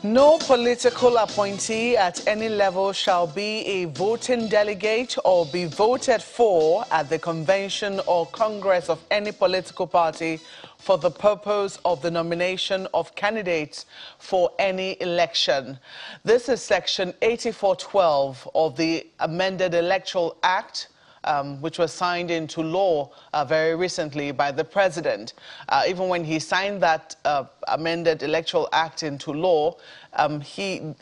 No political appointee at any level shall be a voting delegate or be voted for at the convention or congress of any political party for the purpose of the nomination of candidates for any election. This is Section 8412 of the amended Electoral Act, which was signed into law very recently by the president. Even when he signed that amended Electoral Act into law, he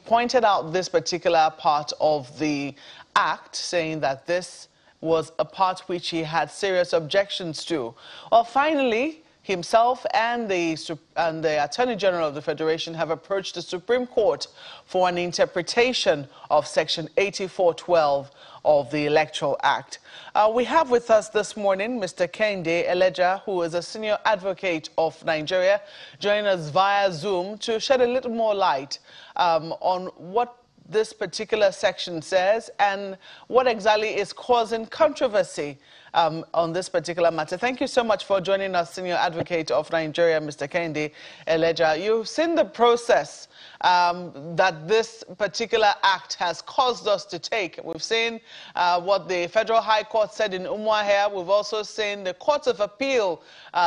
pointed out this particular part of the act, saying that this was a part which he had serious objections to. Well, finally, himself and the Attorney General of the Federation have approached the Supreme Court for an interpretation of Section 8412 of the Electoral Act. We have with us this morning Mr. Kehinde Eleja, who is a senior advocate of Nigeria, joining us via Zoom to shed a little more light on what this particular section says and what exactly is causing controversy on this particular matter. Thank you so much for joining us, Senior Advocate of Nigeria, Mr. Kehinde Eleja. You've seen the process that this particular act has caused us to take. We've seen what the Federal High Court said in Umuahia. We've also seen the Court of Appeal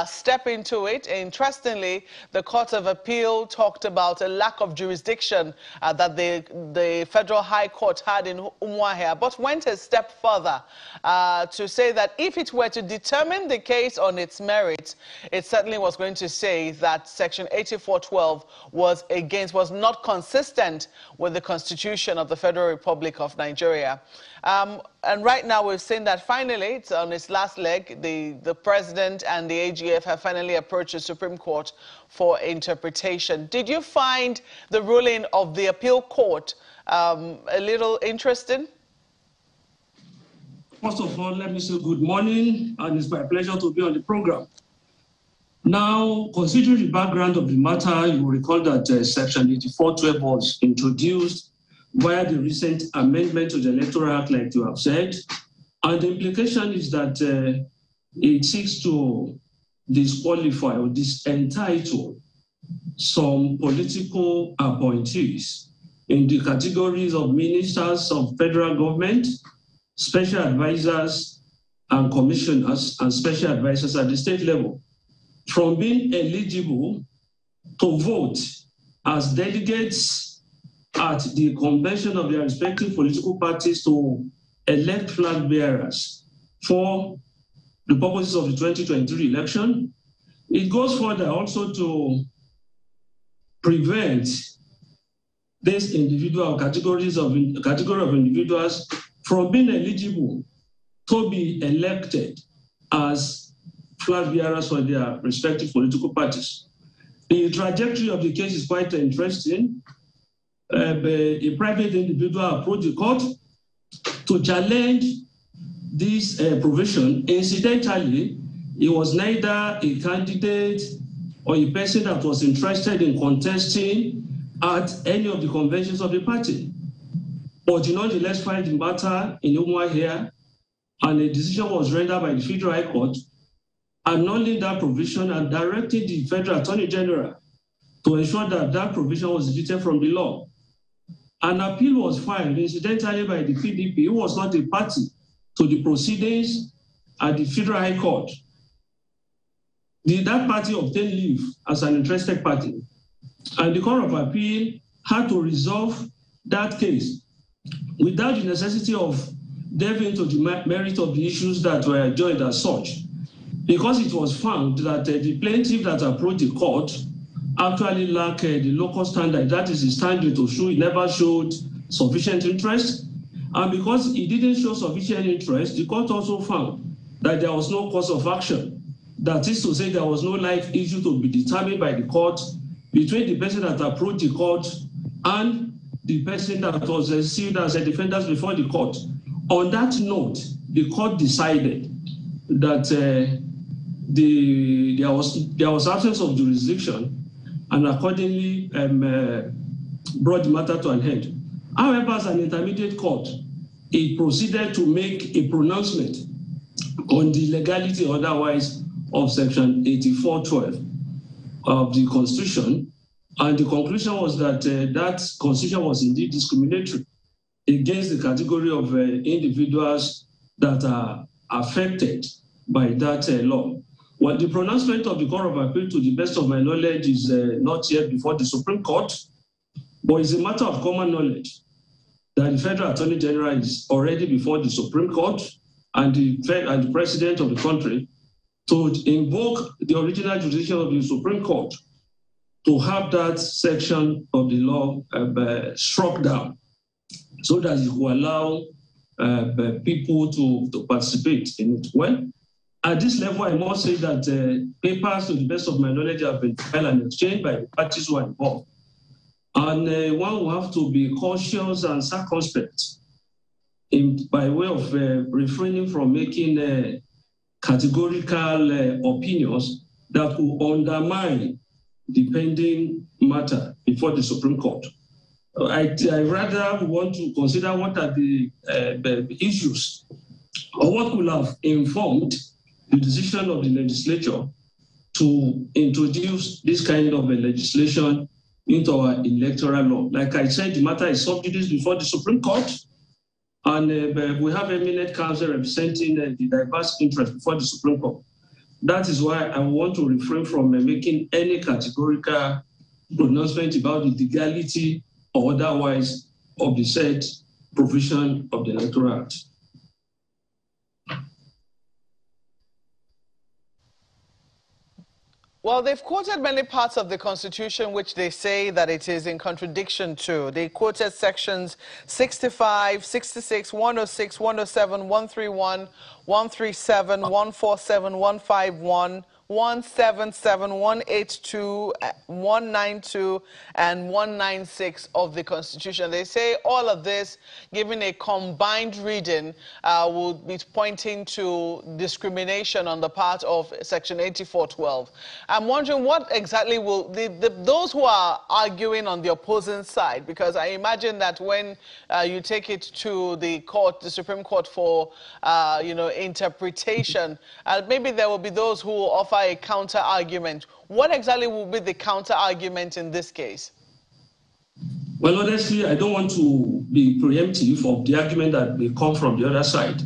step into it. Interestingly, the Court of Appeal talked about a lack of jurisdiction that the Federal High Court had in Umuahia, but went a step further to say that if it were to determine the case on its merits, it certainly was going to say that Section 8412 was not consistent with the Constitution of the Federal Republic of Nigeria. And right now we've seen that finally, it's on its last leg, the President and the AGF have finally approached the Supreme Court for interpretation. Did you find the ruling of the appeal court a little interesting? First of all, let me say good morning, and it's my pleasure to be on the program. Now, considering the background of the matter, you will recall that Section 8412 was introduced via the recent amendment to the Electoral Act, like you have said. And the implication is that it seeks to disqualify or disentitle some political appointees in the categories of ministers of federal government, special advisors and commissioners, and special advisors at the state level from being eligible to vote as delegates at the convention of their respective political parties to elect flag bearers for the purposes of the 2023 election. It goes further also to prevent this category of individuals from being eligible to be elected as flag bearers for their respective political parties. The trajectory of the case is quite interesting. A private individual approached the court to challenge this provision. Incidentally, he was neither a candidate or a person that was interested in contesting at any of the conventions of the party. But he nonetheless filed the matter in Umuahia, and a decision was rendered by the Federal High Court annulling that provision and directing the Federal Attorney General to ensure that that provision was deleted from the law. An appeal was filed, incidentally, by the PDP, who was not a party to the proceedings at the Federal High Court. That party obtained leave as an interested party, and the Court of Appeal had to resolve that case without the necessity of delving into the merit of the issues that were adjoined as such, because it was found that the plaintiff that approached the court actually lacked the local standard. That is the standard to show he never showed sufficient interest. And because he didn't show sufficient interest, the court also found that there was no cause of action. That is to say, there was no life issue to be determined by the court between the person that approached the court and the person that was sued as a defendant before the court. On that note, the court decided that there was absence of jurisdiction, and accordingly brought the matter to an end. However, as an intermediate court, it proceeded to make a pronouncement on the legality otherwise of Section 8412 of the Constitution, And the conclusion was that that constitution was indeed discriminatory against the category of individuals that are affected by that law. Well, the pronouncement of the Court of Appeal, to the best of my knowledge, is not yet before the Supreme Court, but it's a matter of common knowledge that the Federal Attorney General is already before the Supreme Court and the President of the country to invoke the original jurisdiction of the Supreme Court to have that section of the law struck down so that it will allow people to participate in it. Well, at this level, I must say that papers, to the best of my knowledge, have been filed and exchanged by the parties who are involved. And one will have to be cautious and circumspect by way of refraining from making categorical opinions that will undermine the pending matter before the Supreme Court. I rather want to consider what are the issues or what could have informed the decision of the legislature to introduce this kind of a legislation into our electoral law. Like I said, the matter is sub judice before the Supreme Court, and we have eminent counsel representing the diverse interests before the Supreme Court. That is why I want to refrain from making any categorical pronouncement about the legality or otherwise of the said provision of the Electoral Act. Well, they've quoted many parts of the Constitution which they say that it is in contradiction to. They quoted sections 65, 66, 106, 107, 131, 137, 147, 151, 177, 182, 192, and 196 of the Constitution. They say all of this, given a combined reading, would be pointing to discrimination on the part of Section 8412. I'm wondering what exactly will those who are arguing on the opposing side, because I imagine that when you take it to the court, the Supreme Court, for interpretation, maybe there will be those who will offer a counter-argument. What exactly will be the counter-argument in this case? Well, honestly, I don't want to be preemptive of the argument that may come from the other side.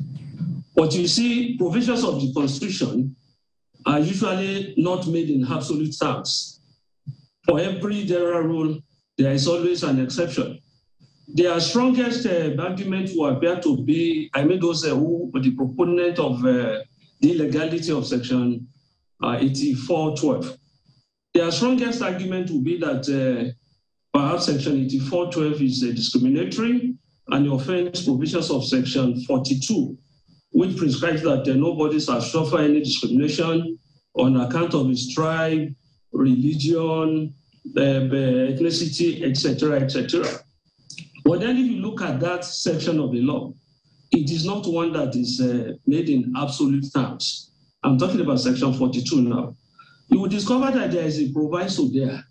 But you see, provisions of the Constitution are usually not made in absolute terms. For every general rule, there is always an exception. Their strongest argument will appear to be, those who are the proponent of the illegality of Section 8412. Their strongest argument will be that perhaps Section 8412 is discriminatory, and the offense provisions of Section 42, which prescribes that nobody shall suffer any discrimination on account of his tribe, religion, ethnicity, etc., etc. But then if you look at that section of the law, it is not one that is made in absolute terms. I'm talking about Section 42 now. You will discover that there is a proviso there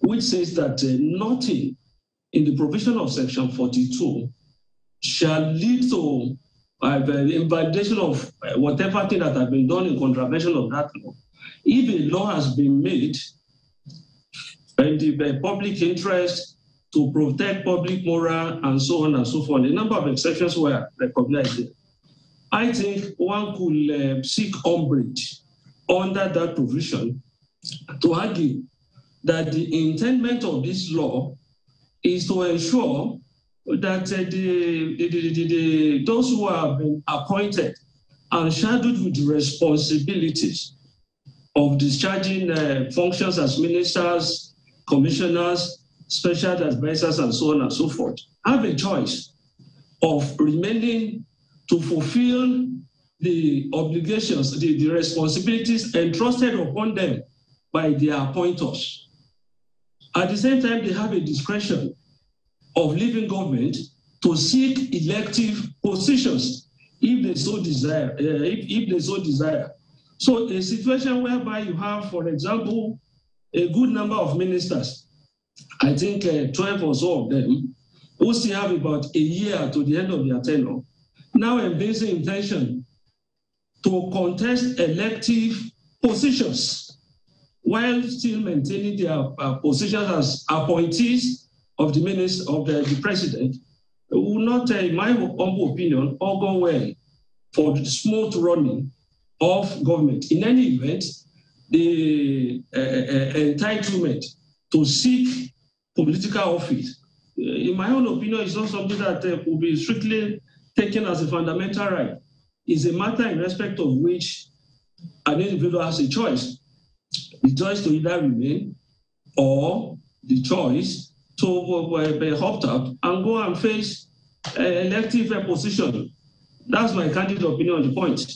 which says that nothing in the provision of Section 42 shall lead to invalidation of whatever thing that has been done in contravention of that law. If a law has been made in the public interest to protect public moral and so on and so forth, a number of exceptions were recognized there. I think one could seek umbrage under that provision to argue that the intendment of this law is to ensure that those who have been appointed and shadowed with responsibilities of discharging functions as ministers, commissioners, special advisors, and so on and so forth, have a choice of remaining to fulfill the obligations, the responsibilities entrusted upon them by their appointers. At the same time, they have a discretion of leaving government to seek elective positions if they so desire. So a situation whereby you have, for example, a good number of ministers, I think 12 or so of them, who still have about a year to the end of their tenure, now embracing intention to contest elective positions. while still maintaining their positions as appointees of the minister of the president, will not, in my humble opinion, all go well for the smooth running of government. In any event, the entitlement to seek political office, in my own opinion, is not something that will be strictly taken as a fundamental right. It's a matter in respect of which an individual has a choice. The choice to either remain or the choice to be opt out and go and face elective position. That's my candid opinion on the point.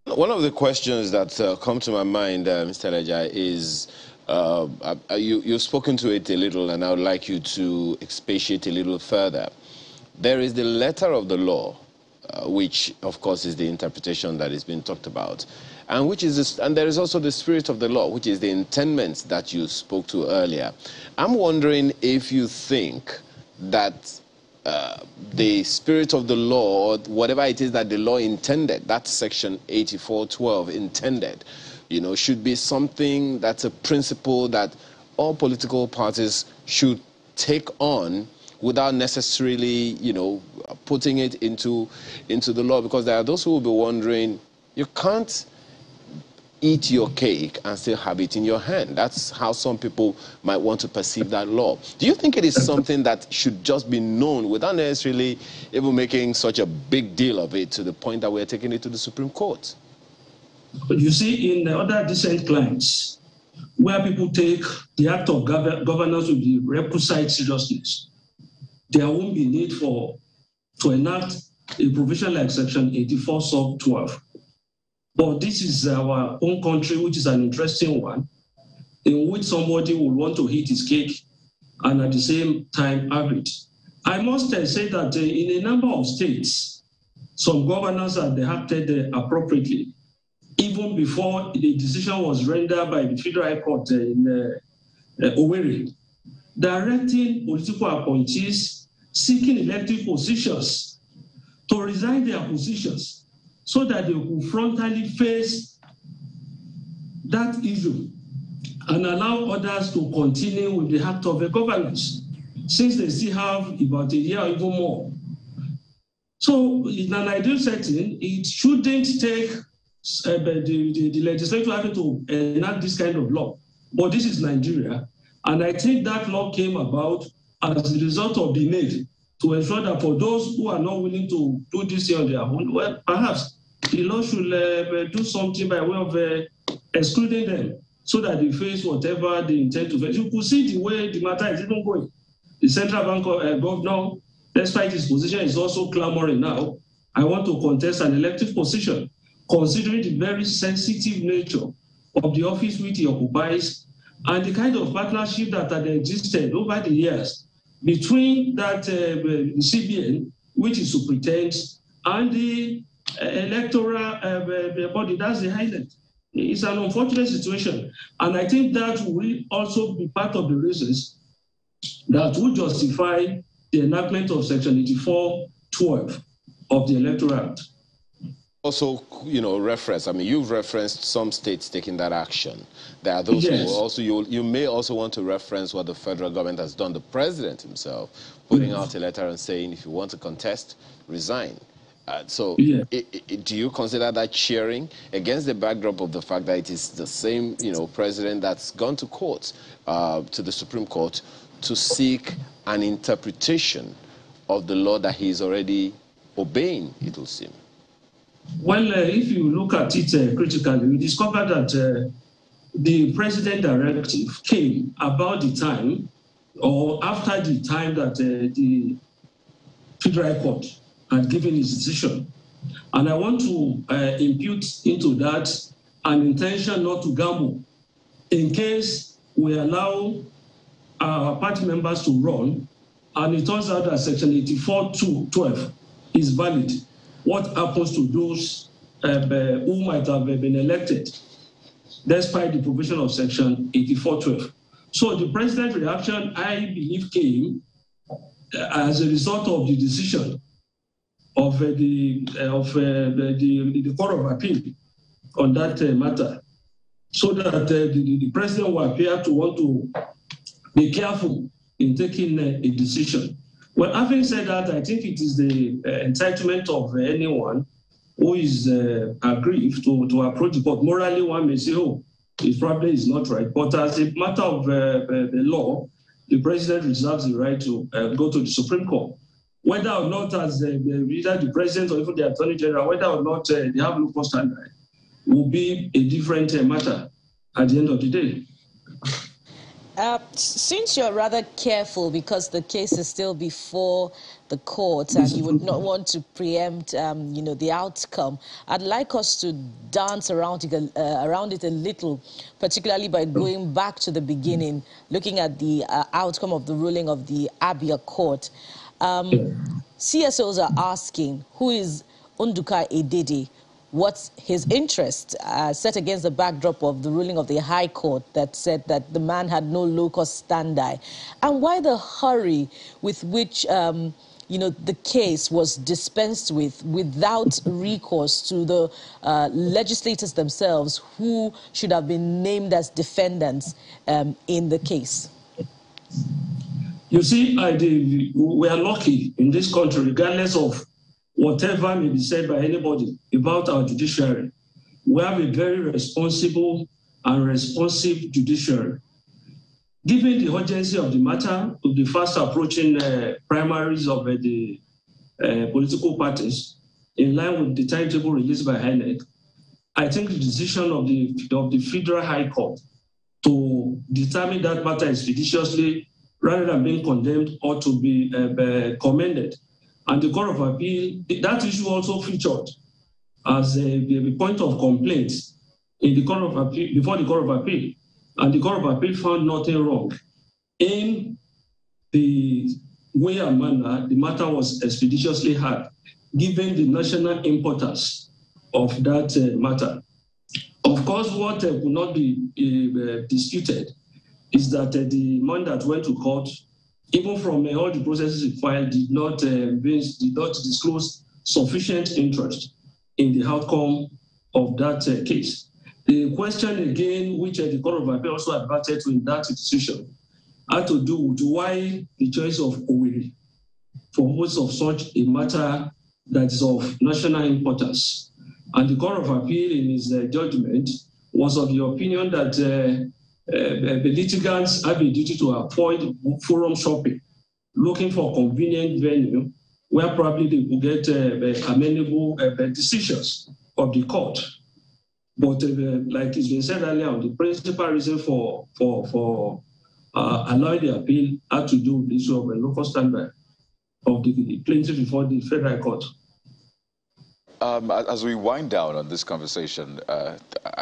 One of the questions that come to my mind, Mr. Leja, is you've spoken to it a little, and I would like you to expatiate a little further. There is the letter of the law, which, of course, is the interpretation that is being talked about, and there is also the spirit of the law, which is the intendment that you spoke to earlier. I'm wondering if you think that the spirit of the law, whatever it is that the law intended, that section 8412 intended, should be something that's a principle that all political parties should take on without necessarily, putting it into the law. Because there are those who will be wondering, you can't eat your cake and still have it in your hand. That's how some people might want to perceive that law. Do you think it is something that should just be known without necessarily even making such a big deal of it to the point that we're taking it to the Supreme Court? But you see, in the other decent climes, where people take the act of governance with the requisite seriousness, there won't be need to enact a provision like Section 84 sub 12. But this is our own country, which is an interesting one, in which somebody will want to eat his cake and at the same time have it. I must say that in a number of states, some governors have acted appropriately, even before the decision was rendered by the Federal High Court in Owerri, directing political appointees seeking elective positions to resign their positions so that they will frontally face that issue and allow others to continue with the act of the governance, since they still have about a year or even more. So in an ideal setting, it shouldn't take the legislature having to enact this kind of law. But this is Nigeria, and I think that law came about as a result of the need to ensure that for those who are not willing to do this on their own, well, perhaps the law should do something by way of excluding them so that they face whatever they intend to face. You could see the way the matter is even going. The central bank governor, despite his position, is also clamoring now, I want to contest an elective position, considering the very sensitive nature of the office which he occupies and the kind of partnership that had existed over the years between that CBN, which is superintends, and the electoral body, that's the highlight. It's an unfortunate situation. And I think that will also be part of the reasons that will justify the enactment of Section 8412 of the Electoral Act. Also, you've referenced some states taking that action. There are those Yes. who also, you may also want to reference what the federal government has done. The president himself putting out a letter and saying, if you want to contest, resign. Do you consider that cheering against the backdrop of the fact that it is the same, president that's gone to court, to the Supreme Court, to seek an interpretation of the law that he is already obeying, it will seem? Well, if you look at it critically, we discover that the president directive came about the time or after the time that the Federal Court had given its decision. And I want to impute into that an intention not to gamble in case we allow our party members to run and it turns out that Section 8412 is valid. What happens to those who might have been elected despite the provision of Section 8412? So the president's reaction, I believe, came as a result of the decision of the Court of Appeal on that matter. so that the president will appear to want to be careful in taking a decision. Well, having said that, I think it is the entitlement of anyone who is aggrieved to approach the court. Morally, one may say, oh, it probably is not right. But as a matter of the law, the president reserves the right to go to the Supreme Court. Whether or not as either the president or even the attorney general, whether or not they have local standard, will be a different matter at the end of the day. Since you're rather careful because the case is still before the court and you would not want to preempt, the outcome, I'd like us to dance around it a little, particularly by going back to the beginning, looking at the outcome of the ruling of the Abia court. CSOs are asking, who is Unduka Edede? What's his interest, set against the backdrop of the ruling of the High Court that said that the man had no locus standi? And why the hurry with which, the case was dispensed with without recourse to the legislators themselves who should have been named as defendants in the case? You see, we are lucky in this country, regardless of whatever may be said by anybody about our judiciary. We have a very responsible and responsive judiciary. Given the urgency of the matter, of the fast approaching primaries of the political parties, in line with the timetable released by INEC, I think the decision of the Federal High Court to determine that matter expeditiously, rather than being condemned, ought to be commended. And the Court of Appeal, that issue also featured as a point of complaint in the Court of Appeal, before the Court of Appeal. And the Court of Appeal found nothing wrong in the way and manner the matter was expeditiously had, given the national importance of that matter. Of course, what could not be disputed is that the man that went to court, even from all the processes filed, did not disclose sufficient interest in the outcome of that case. The question again, which the Court of Appeal also adverted to in that decision, had to do with why the choice of Owerri for purpose of such a matter that is of national importance. And the Court of Appeal, in its judgment, was of the opinion that the litigants have a duty to avoid forum shopping, looking for a convenient venue where probably they will get amenable decisions of the court. But like it's been said earlier, the principal reason for allowing the appeal had to do with the issue of a local standard of the plaintiff before the Federal Court. As we wind down on this conversation,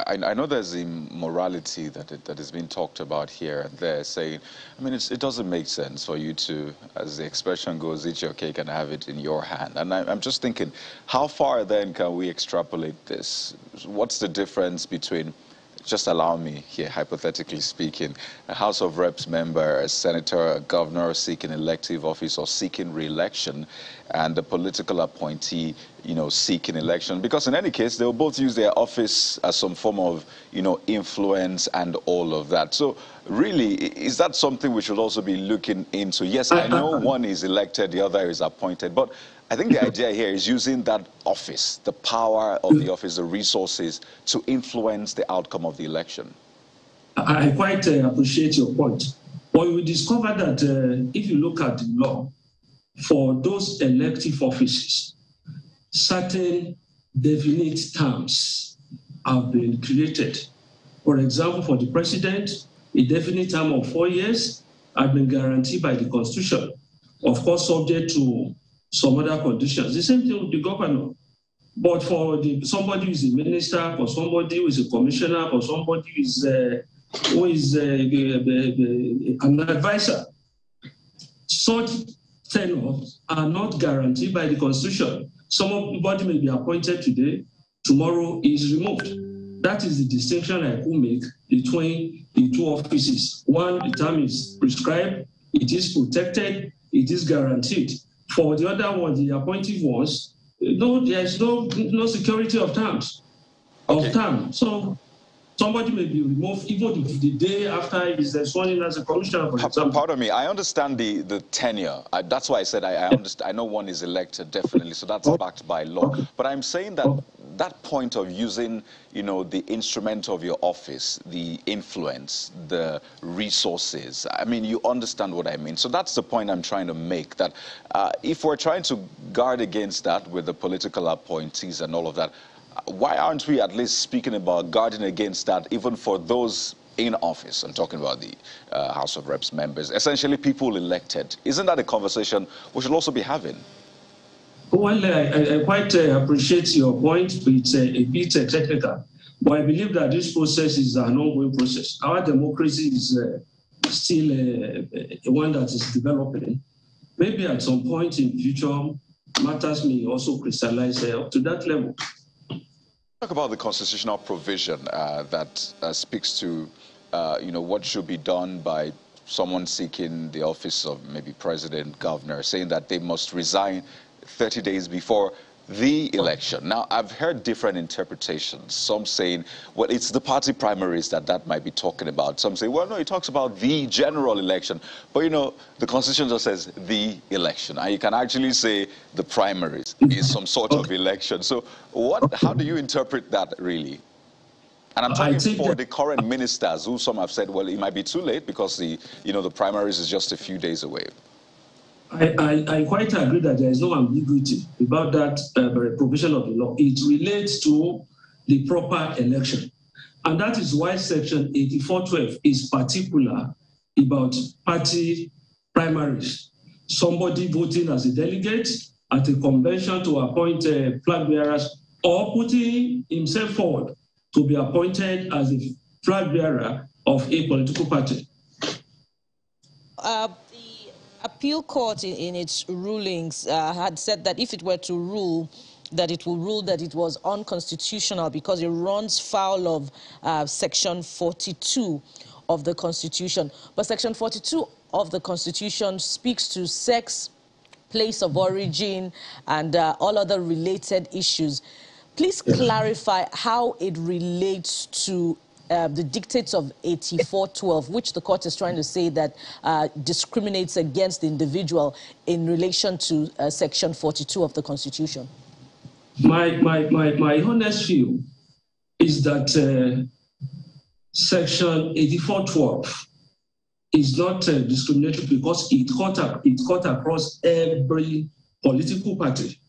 I know there's a morality that is being talked about here and there, saying, I mean, it doesn't make sense for you to, as the expression goes, eat your cake and have it in your hand. And I'm just thinking, how far then can we extrapolate this? What's the difference between, just allow me here, hypothetically speaking, a House of Reps member, a senator, a governor seeking elective office or seeking re-election, and a political appointee, seeking election? Because in any case, they'll both use their office as some form of, influence and all of that. So really, is that something we should also be looking into? Yes, I know one is elected, the other is appointed, but I think the idea here is using that office, the power of the office, the resources, to influence the outcome of the election. I quite appreciate your point. But we discover that if you look at the law, for those elective offices, certain definite terms have been created. For example, for the president, a definite term of 4 years has been guaranteed by the Constitution, of course, subject to some other conditions. The same thing with the governor. But for somebody who is a minister, for somebody who is a commissioner, for somebody who is an advisor, such tenures are not guaranteed by the Constitution. Somebody may be appointed today, tomorrow is removed. That is the distinction I could make between the two offices. One, the term is prescribed, it is protected, it is guaranteed. For the other one, the appointed ones, no, there is no security of terms. Okay. So somebody may be removed even the day after he's sworn in as a commissioner, for example. Pardon me, I understand the tenure. That's why I said I understand. I know one is elected, definitely, so that's backed by law. Okay. But I'm saying that that point of using, you know, the instrument of your office, the influence, the resources, I mean, you understand what I mean. So that's the point I'm trying to make, that if we're trying to guard against that with the political appointees and all of that, why aren't we at least speaking about guarding against that even for those in office? I'm talking about the House of Reps members, essentially people elected. Isn't that a conversation we should also be having? Well, I quite appreciate your point. It's a bit technical, but I believe that this process is an ongoing process. Our democracy is still one that is developing. Maybe at some point in future, matters may also crystallize up to that level. Talk about the constitutional provision that speaks to, you know, what should be done by someone seeking the office of maybe president, governor, saying that they must resign 30 days before the election. Now, I've heard different interpretations. Some saying, well, it's the party primaries that might be talking about. Some say, well, no, it talks about the general election. But, you know, the Constitution just says the election. And you can actually say the primaries is some sort of election. So how do you interpret that, really? And I'm talking for the current ministers, who some have said, well, it might be too late because the primaries is just a few days away. I quite agree that there is no ambiguity about that provision of the law. It relates to the proper election. And that is why Section 8412 is particular about party primaries. Somebody voting as a delegate at a convention to appoint flag bearers, or putting himself forward to be appointed as a flag bearer of a political party. Appeal court in its rulings had said that if it were to rule, that it will rule that it was unconstitutional because it runs foul of Section 42 of the Constitution. But Section 42 of the Constitution speaks to sex, place of origin, and all other related issues. Please clarify how it relates to the dictates of 8412, which the court is trying to say that discriminates against the individual in relation to Section 42 of the Constitution. My honest view is that Section 8412 is not discriminatory because it cut across every political party.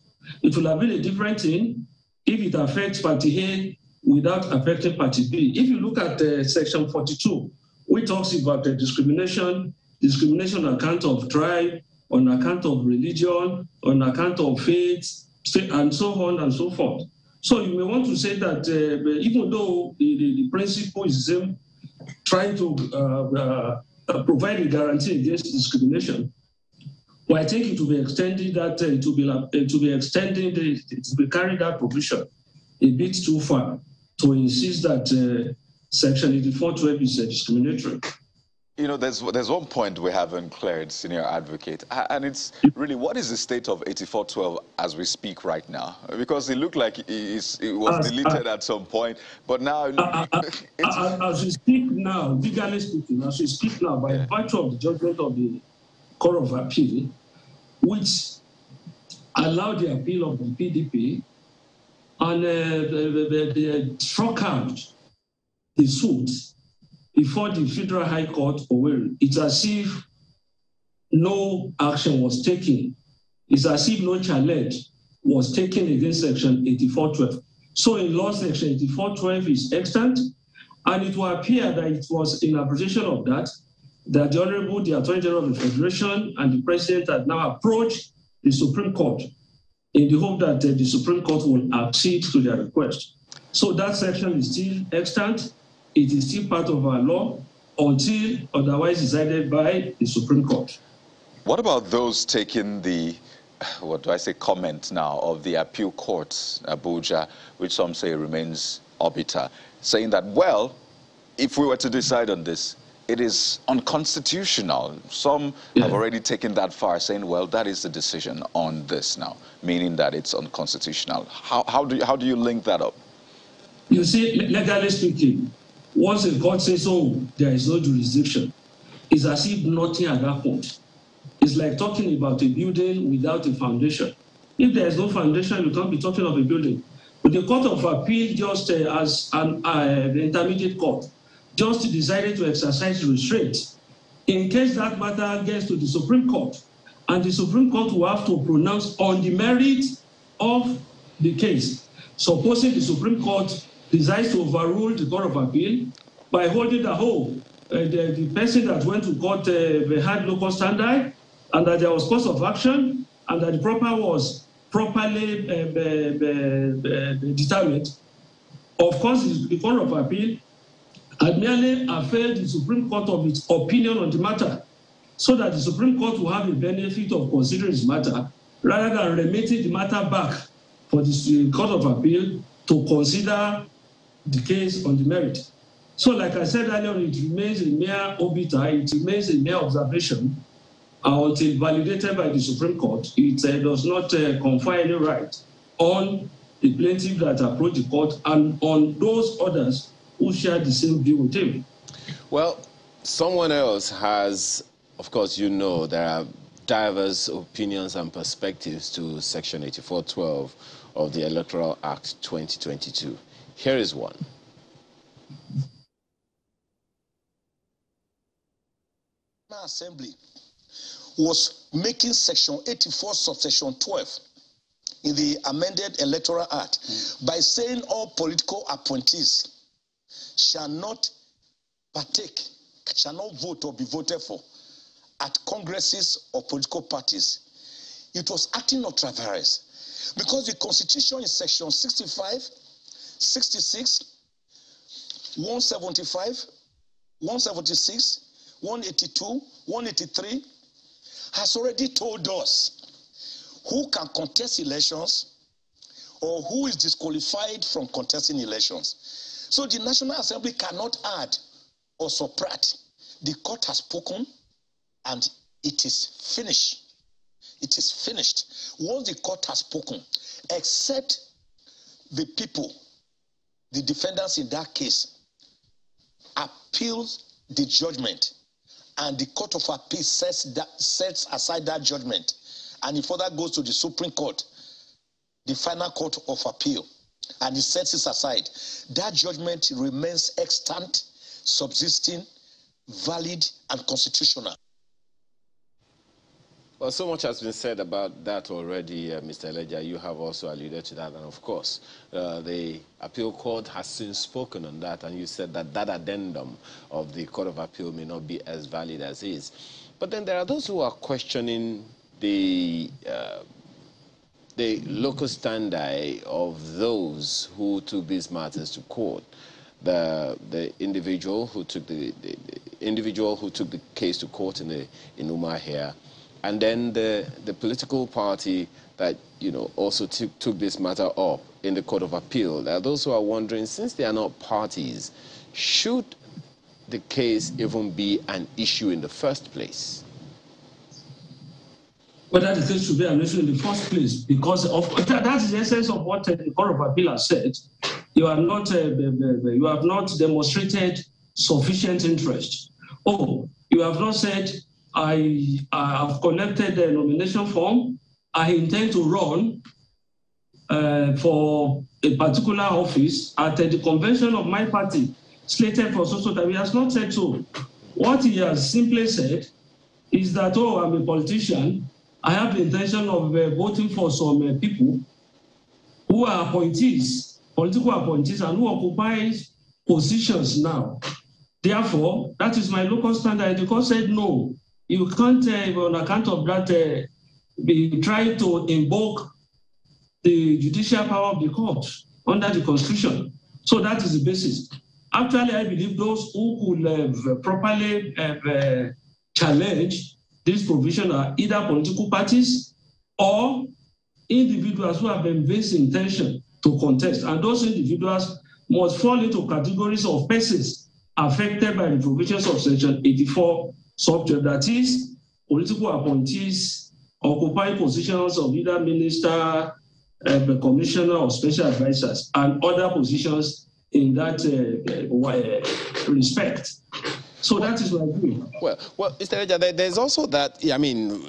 It will have been a different thing if it affects Party A without affecting Party B. If you look at Section 42, which talks about discrimination on account of tribe, on account of religion, on account of faith, and so on and so forth. So you may want to say that even though the principle is the same, trying to provide a guarantee against discrimination, well, I think it will be extending that to be carried that provision a bit too far to insist that Section 8412 is discriminatory. You know, there's one point we haven't cleared, Senior Advocate, and it's really, what is the state of 8412 as we speak right now? Because it looked like it was deleted at some point, but now... as we speak now, legally speaking, as we speak now, by virtue of the judgment of the Court of Appeal, which allowed the appeal of the PDP, and they struck out the suit before the Federal High Court, it's as if no action was taken. It's as if no challenge was taken against Section 8412. So in law, Section 8412 is extant, and it will appear that it was in appreciation of that the Honorable, the Attorney General of the Federation and the President had now approached the Supreme Court in the hope that the Supreme Court will accede to their request. So that section is still extant. It is still part of our law until otherwise decided by the Supreme Court. What about those taking the, comment now of the appeal court, Abuja, which some say remains arbiter, saying that, well, if we were to decide on this, it is unconstitutional. Some have already taken that far, saying, well, that is the decision on this now, meaning that it's unconstitutional. How do you link that up? You see, legally speaking, once the court says, oh, there is no jurisdiction, it's as if nothing had happened. It's like talking about a building without a foundation. If there is no foundation, you can't be talking of a building. But the Court of Appeal, just as the intermediate court, just decided to exercise restraint in case that matter gets to the Supreme Court. And the Supreme Court will have to pronounce on the merit of the case. Supposing the Supreme Court decides to overrule the Court of Appeal by holding the whole, the person that went to court had local standard, and that there was cause of action, and that the proper was properly determined. Of course, the Court of Appeal had merely availed the Supreme Court of its opinion on the matter, so that the Supreme Court will have the benefit of considering this matter, rather than remitting the matter back for the Court of Appeal to consider the case on the merit. So, like I said earlier, it remains a mere obiter, it remains a mere observation, until validated by the Supreme Court. It does not confer any right on the plaintiff that approached the court and on those others who share the same view with him. Well, someone else has, of course, you know, there are diverse opinions and perspectives to Section 8412 of the Electoral Act 2022. Here is one. Assembly was making Section 84 subsection 12 in the amended Electoral Act by saying all political appointees shall not partake, shall not vote or be voted for at congresses of political parties. It was acting ultra vires because the Constitution in Section 65, 66, 175, 176, 182, 183 has already told us who can contest elections or who is disqualified from contesting elections. So the National Assembly cannot add or subtract. The court has spoken and it is finished. It is finished. Once the court has spoken, except the people, the defendants in that case, appeal the judgment, and the Court of Appeal sets aside that judgment, and it further goes to the Supreme Court, the final Court of Appeal, and it sets it aside. That judgment remains extant, subsisting, valid, and constitutional. Well, so much has been said about that already, Mr. Elijah. You have also alluded to that. And of course, the appeal court has since spoken on that. And you said that that addendum of the Court of Appeal may not be as valid as is. But then there are those who are questioning the local standard of those who took these matters to court. The individual who took the case to court in Umuahia, and then the political party that, you know, also took this matter up in the Court of Appeal. There are those who are wondering, since they are not parties, should the case even be an issue in the first place? Whether the case should be an issue in the first place, because that's the essence of what the Court of Appeal has said. You have not demonstrated sufficient interest. Oh, you have not said, I have collected the nomination form. I intend to run for a particular office at the convention of my party, slated for so that he has not said so. What he has simply said is that, oh, I'm a politician. I have the intention of voting for some people who are appointees, political appointees, and who occupy positions now. Therefore, that is my local standard. The court said no. You can't, on account of that, be trying to invoke the judicial power of the court under the Constitution. So that is the basis. Actually, I believe those who could properly challenge this provision are either political parties or individuals who have evinced intention to contest. And those individuals must fall into categories of persons affected by the provisions of Section 84 subject, that is, political appointees occupying positions of either minister, commissioner, or special advisors, and other positions in that respect. So that is my view. Well, Mr. Leja, there's also that, I mean,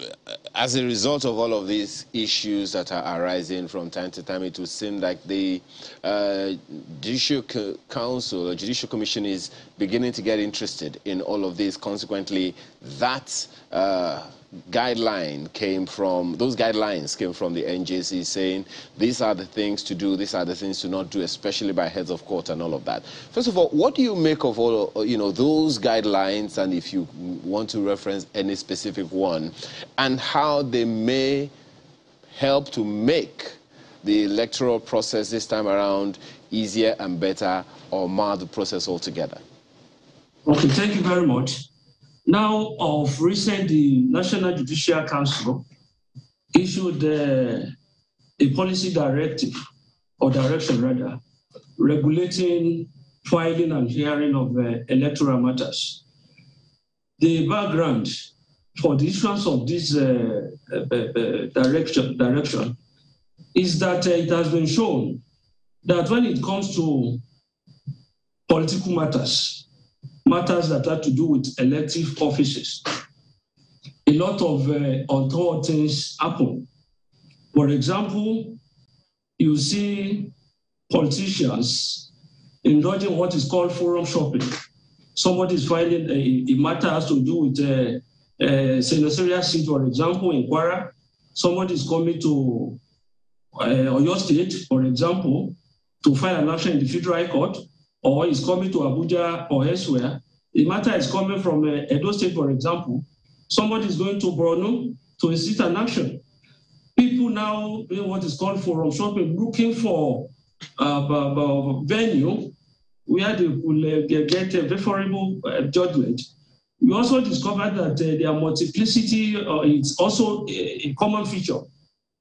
as a result of all of these issues that are arising from time to time, it would seem like the Judicial Council or Judicial Commission is beginning to get interested in all of this. Consequently, that guidelines came from the NJC saying these are the things to do, these are the things to not do, especially by heads of court and all of that. First of all, what do you make of all those guidelines, and if you want to reference any specific one, and how they may help to make the electoral process this time around easier and better, or mar the process altogether? Okay, thank you very much. Now, of recent, the National Judicial Council issued a policy directive, or direction rather, regulating filing and hearing of electoral matters. The background for the issuance of this direction is that it has been shown that when it comes to political matters that have to do with elective offices, a lot of untoward things happen. For example, you see politicians indulging what is called forum shopping. Somebody is filing a matter has to do with senatorial seat, for example, in Kwara. Somebody is coming to Oyo State, for example, to file an action in the Federal High Court, or is coming to Abuja or elsewhere. The matter is coming from Edo State, for example. Somebody is going to Borno to institute an action. People now doing what is called forum shopping, looking for a venue where they will get a favorable judgment. We also discovered that their multiplicity is also a common feature.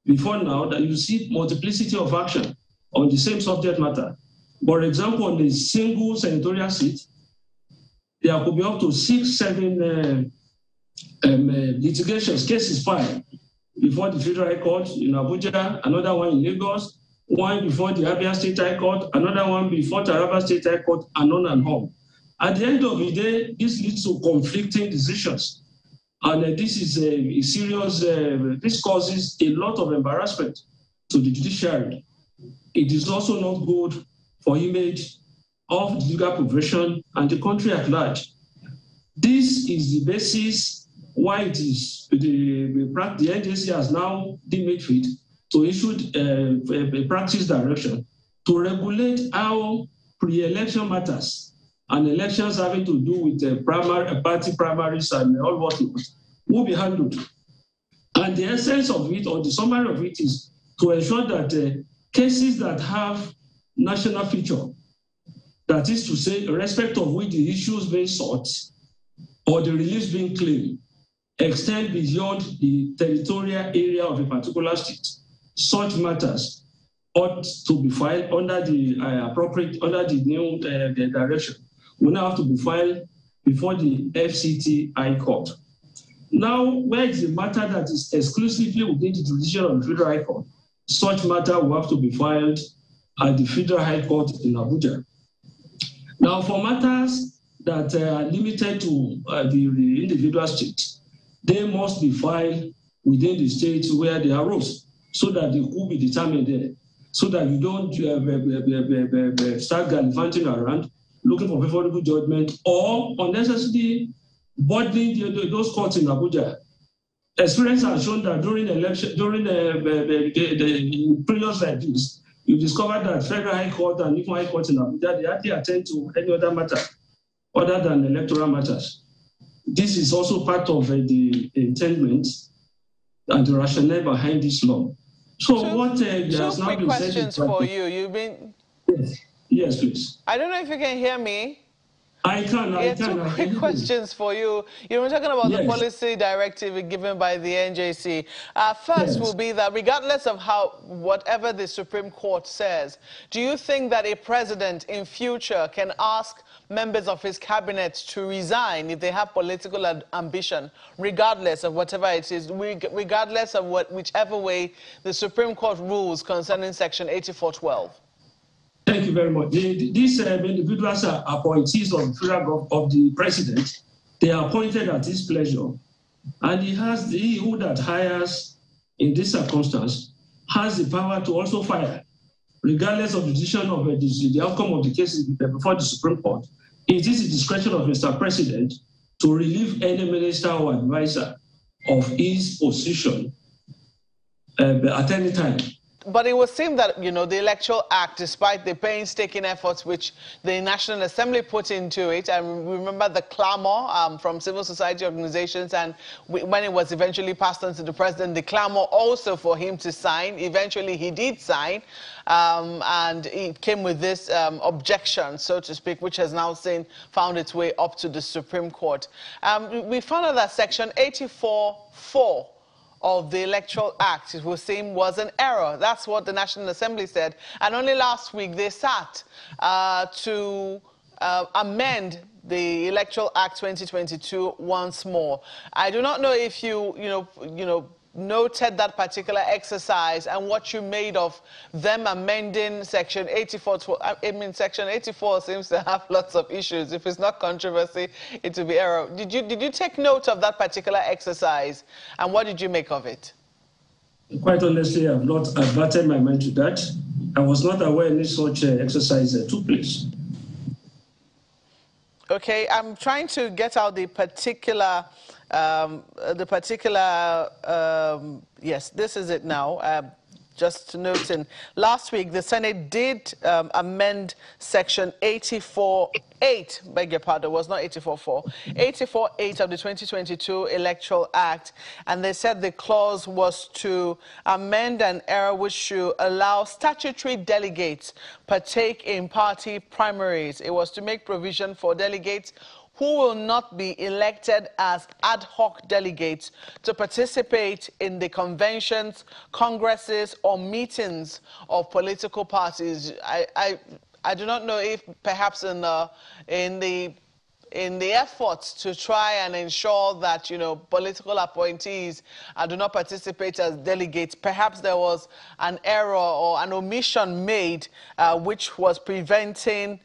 Before now, that you see multiplicity of action on the same subject matter. For example, on a single senatorial seat, there could be up to 6, 7 litigations, cases filed before the Federal High Court in Abuja, another one in Lagos, one before the Abia State High Court, another one before Taraba State High Court, and on and on. At the end of the day, this leads to conflicting decisions. And this is a serious, this causes a lot of embarrassment to the judiciary. It is also not good for image of the legal profession and the country at large. This is the basis why it is the NJC has now deemed it fit to issue a practice direction to regulate how pre-election matters and elections having to do with party primaries and all whatnot will be handled. And the essence of it, or the summary of it, is to ensure that cases that have national feature, that is to say, irrespective of which the issues being sought or the reliefs being claimed, extend beyond the territorial area of a particular state. Such matters ought to be filed under the under the new direction. Will now have to be filed before the FCT High Court. Now, where is the matter that is exclusively within the jurisdiction of the Federal High Court? Such matter will have to be filed at the Federal High Court in Abuja. Now, for matters that are limited to the individual states, they must be filed within the states where they arose, so that they could be determined there, so that you don't start gallivanting around looking for favorable judgment or unnecessarily burdening those courts in Abuja. Experience has shown that during election, during the periods like this, you discover that Federal High Court and even High Court in Abuja, they hardly attend to any other matter other than electoral matters. This is also part of the intent and the rationale behind this law. So what has now been said... Two quick questions for you. You've been... Yes, please. I don't know if you can hear me. I can. Two quick questions for you. You were talking about the policy directive given by the NJC. First will be that regardless of whatever the Supreme Court says, do you think that a president in future can ask members of his cabinet to resign if they have political ambition, regardless of whatever it is, regardless of whichever way the Supreme Court rules concerning Section 8412? Thank you very much. These individuals are appointees of the president. They are appointed at his pleasure. And he who that hires in this circumstance has the power to also fire, regardless of the decision of the outcome of the case before the Supreme Court. It is the discretion of Mr. President to relieve any minister or advisor of his position at any time. But it would seem that, you know, the Electoral Act, despite the painstaking efforts which the National Assembly put into it, and remember the clamor from civil society organizations, and when it was eventually passed on to the president, the clamor also for him to sign. Eventually he did sign, and it came with this objection, so to speak, which has now found its way up to the Supreme Court. We found out that Section 84(4) of the Electoral Act, it would seem, was an error. That's what the National Assembly said. And only last week they sat to amend the Electoral Act 2022 once more. I do not know if you noted that particular exercise and what you made of them amending Section 84. I mean, Section 84 seems to have lots of issues. If it's not controversy, it will be error. Did you take note of that particular exercise, and what did you make of it? Quite honestly, I have not averted my mind to that. I was not aware any such exercise took place. Okay, I'm trying to get out the particular, yes, this is it now. Just noting, last week the Senate did amend Section 84(8), beg your pardon, it was not 84(4), 84(8) of the 2022 Electoral Act, and they said the clause was to amend an error which should allow statutory delegates partake in party primaries. It was to make provision for delegates who will not be elected as ad hoc delegates to participate in the conventions, congresses, or meetings of political parties. I do not know if perhaps in the efforts to try and ensure that, you know, political appointees do not participate as delegates, perhaps there was an error or an omission made which was preventing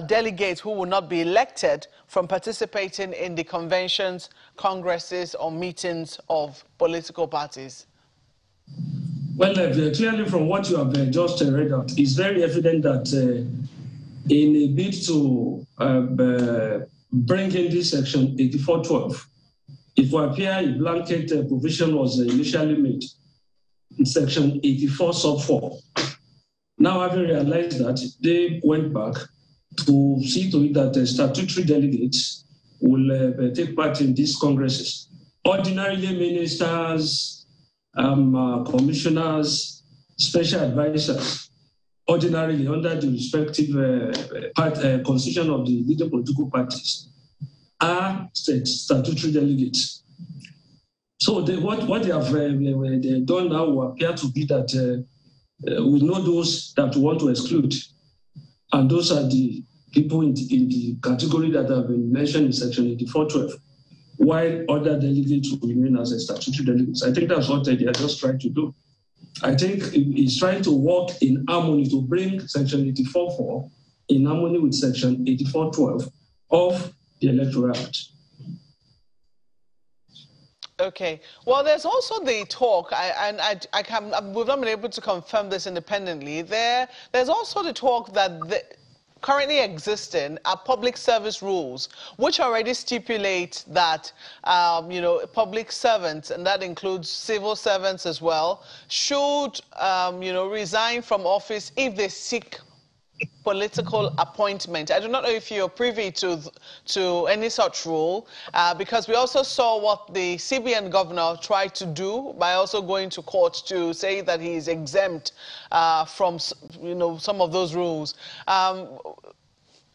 delegates who will not be elected from participating in the conventions, congresses, or meetings of political parties? Well, clearly from what you have just read out, it's very evident that in a bid to bring in this Section 84(12), it will appear a blanket provision was initially made in Section 84 sub 4. Now, having realized that, they went back to see to it that statutory delegates will take part in these congresses. Ordinarily, ministers, commissioners, special advisors, ordinarily under the respective constitution of the leading political parties, are statutory delegates. So what they have done now will appear to be that we know those that we want to exclude. And those are the people in the category that have been mentioned in Section 84(12), while other delegates will remain as a statutory delegates. I think that's what they are just trying to do. I think it's trying to work in harmony to bring Section 84(4) in harmony with Section 84(12) of the Electoral Act. Okay. Well, there's also the talk, we've not been able to confirm this independently. There's also the talk that currently existing are public service rules, which already stipulate that, public servants, and that includes civil servants as well, should, resign from office if they seek political appointment. I do not know if you're privy to any such rule, because we also saw what the CBN governor tried to do by also going to court to say that he is exempt from, some of those rules.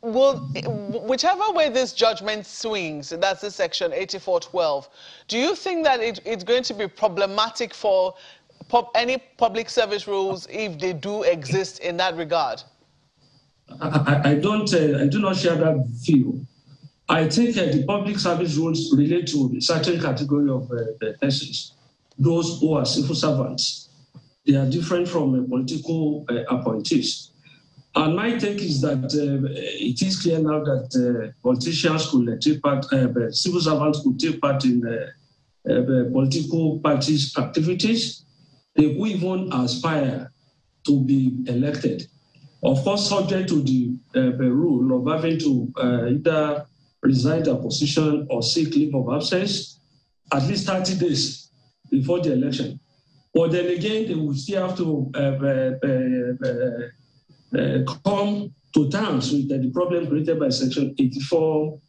Whichever way this judgment swings, that's the Section 84(12), do you think that it's going to be problematic for any public service rules if they do exist in that regard? I do not share that view. I think the public service rules relate to a certain category of persons, those who are civil servants. They are different from political appointees. And my take is that it is clear now that politicians could take part, civil servants could take part in political parties' activities. They could even aspire to be elected. Of course, subject to the rule of having to either resign their position or seek leave of absence at least 30 days before the election. But then again, they will still have to come to terms with the problem created by Section 84,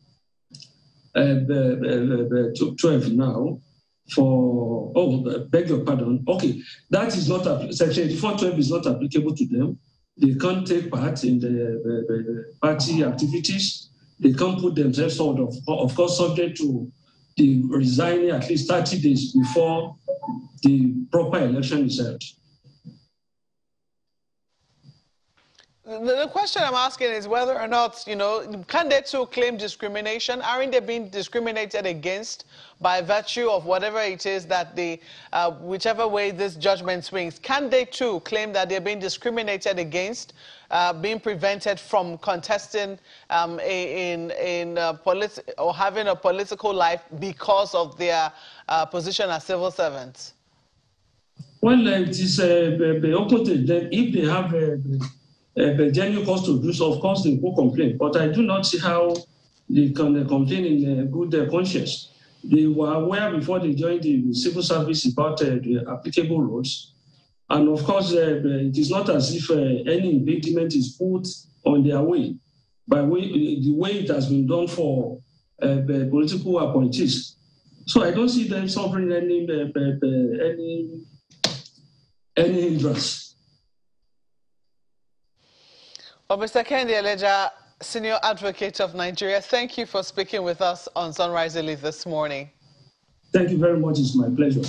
12 now. Beg your pardon. Okay, that is not Section 84.12 is not applicable to them. They can't take part in the party activities. They can't put themselves out of course, subject to the resigning at least 30 days before the proper election is held. The question I'm asking is whether or not, can they too claim discrimination? Aren't they being discriminated against by virtue of whatever it is that whichever way this judgment swings? Can they too claim that they're being discriminated against, being prevented from contesting or having a political life because of their position as civil servants? Well, it is open to them. If they have a genuine cause to do so, of course they will complain. But I do not see how they can complain in good conscience. They were aware before they joined the civil service about the applicable rules. And of course, it is not as if any impediment is put on their way by the way it has been done for political appointees. So I don't see them suffering any hindrance. Well, Mr. Kendi Eleja, Senior Advocate of Nigeria, thank you for speaking with us on Sunrise Elite this morning. Thank you very much. It's my pleasure.